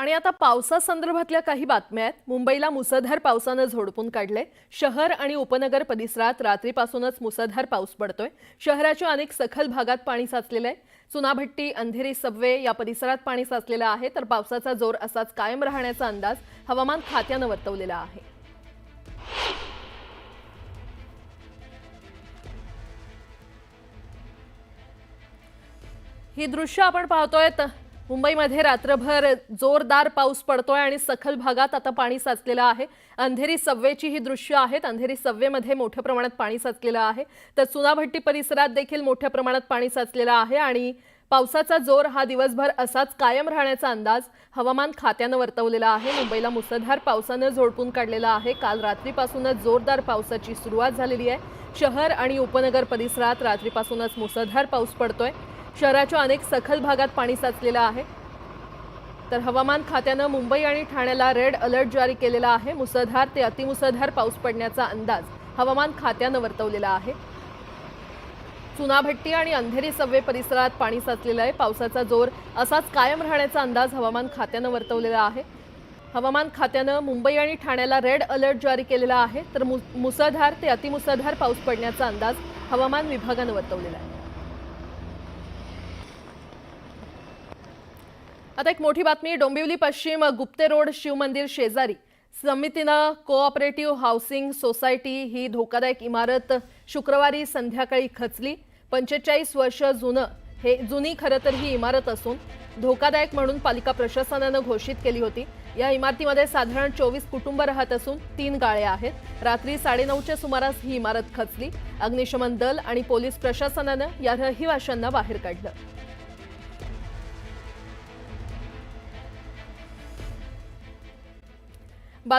आणि आता पावसासंदर्भातल्या काही बातम्या आहेत। मुंबईला मुसळधार पावसाने झोडपून काढले। शहर आणि उपनगर परिसरात रात्रीपासूनच मुसळधार पाऊस पडतोय। शहराच्या अनेक सखल भागात पाणी साचलेलं आहे। चुनाभट्टी, अंधेरी, सबवे या परिसरात पाणी साचलेलं आहे, तर पावसाचा जोर असाच कायम राहण्याचा अंदाज हवामान खात्याने वर्तवलेला आहे। ही दृश्य आपण पाहतोय। मुंबईमध्ये रात्रभर जोरदार पाऊस पडतोय आणि सखल भागात आता पाणी साचलेलं आहे। अंधेरी सबवेची ही दृश्य आहेत। अंधेरी सबवेमध्ये मोठ्या प्रमाणात पाणी साचलेलं आहे, तर चुनाभट्टी परिसरात देखील मोठ्या प्रमाणात पाणी साचलेलं आहे आणि पावसाचा जोर हा दिवसभर असाच कायम राहण्याचा अंदाज हवामान खात्याने वर्तवलेला आहे। मुंबईला मुसळधार पावसाने झोडपून काढलेला आहे। काल रात्रीपासूनच जोरदार पावसाची सुरुवात झालेली आहे। शहर आणि उपनगर परिसरात रात्रीपासूनच मुसळधार पाऊस पडतोय। शहराच्या अनेक सखल भागात पाणी साचलेलं आहे, तर हवामान खात्याने मुंबई आणि ठाण्याला रेड अलर्ट जारी केलेला आहे। मुसळधार ते अतिमुसळधार पाऊस पडण्याचा अंदाज हवामान खात्याने वर्तवलेला आहे। चुनाभट्टी आणि अंधेरी सबवे परिसरात पाणी साचलेलं आहे। पावसाचा जोर असाच कायम राहण्याचा अंदाज हवामान खात्याने वर्तवलेला आहे। हवामान खात्याने मुंबई आणि ठाण्याला रेड अलर्ट जारी केलेला आहे, तर मुसळधार ते अतिमुसळधार पाऊस पडण्याचा अंदाज हवामान विभागाने वर्तवलेला आहे। आता एक मोठी बातमी। डोंबिवली पश्चिम गुप्ते रोड शिवमंदिर शेजारी समितीने कोऑपरेटिव्ह हाऊसिंग सोसायटी ही धोकादायक इमारत शुक्रवारी संध्याकाळी खचली। 45 वर्ष जुनी खरं तर ही इमारत असून धोकादायक म्हणून पालिका प्रशासनाने घोषित केली होती। या इमारतीमध्ये साधारण 24 कुटुंब राहत असून 3 गाळे आहेत। रात्री 9:30च्या सुमारास ही इमारत खचली। अग्निशमन दल आणि पोलीस प्रशासनाने या रहिवाशांना बाहेर काढलं।